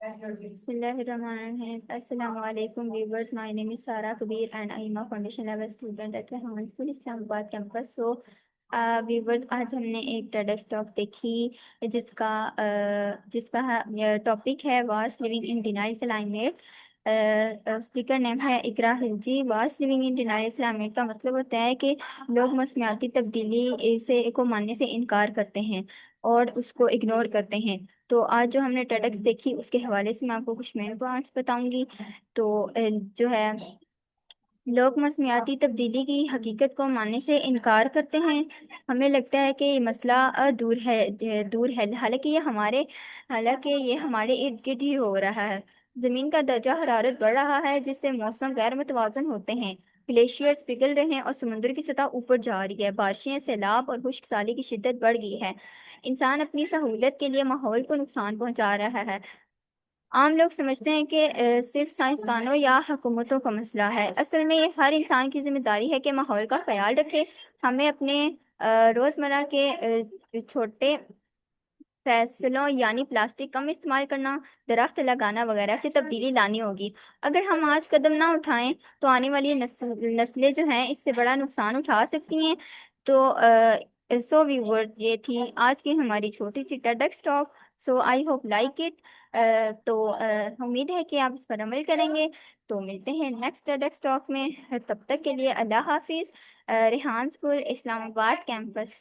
بسم اللہ الرحمن الرحیم. السلام علیکم viewers. My name is Sara Kabir and I am a foundation level student at Rehan school Islamabad campus. So viewers, آج ہم نے ایک ٹیڈکس ٹاک دیکھی جس کا ٹاپک ہے wars living in denial climate. Speaker name ہے Iqra Khilji. Wars living in denial climate کا مطلب ہوتا ہے کہ لوگ موسمیاتی تبدیلی کو ماننے سے انکار کرتے ہیں اور اس کو اگنور کرتے ہیں. تو آج جو ہم نے ٹیڈکس دیکھی اس کے حوالے سے میں آپ کو کچھ مین پوائنٹس بتاؤں گی. تو جو ہے لوگ موسمیاتی تبدیلی کی حقیقت کو ماننے سے انکار کرتے ہیں. ہمیں لگتا ہے کہ یہ مسئلہ دور ہے حالانکہ یہ ہمارے ارد گرد ہی ہو رہا ہے. زمین کا درجہ حرارت بڑھ رہا ہے جس سے موسم غیر متوازن ہوتے ہیں. گلیشیئرز پگھل رہے ہیں اور سمندر کی سطح اوپر جا رہی ہے. بارشیں، سیلاب اور خشک سالی کی شدت بڑھ گئی ہے. انسان اپنی سہولت کے لیے ماحول کو نقصان پہنچا رہا ہے. عام لوگ سمجھتے ہیں کہ صرف سائنسدانوں یا حکومتوں کا مسئلہ ہے. اصل میں یہ ہر انسان کی ذمہ داری ہے کہ ماحول کا خیال رکھے. ہمیں اپنے روزمرہ کے چھوٹے فیصلوں یعنی پلاسٹک کم استعمال کرنا، درخت لگانا وغیرہ سے تبدیلی لانی ہوگی. اگر ہم آج قدم نہ اٹھائیں تو آنے والی نسلیں جو ہیں اس سے بڑا نقصان اٹھا سکتی ہیں. تو سو ویور یہ تھی آج کی ہماری چھوٹی سی TEDx talk. So I hope like it. تو امید ہے کہ آپ اس پر عمل کریں گے. تو ملتے ہیں نیکسٹ ٹیڈکس ٹاک میں. تب تک کے لیے اللہ حافظ. Rehan school Islamabad campus.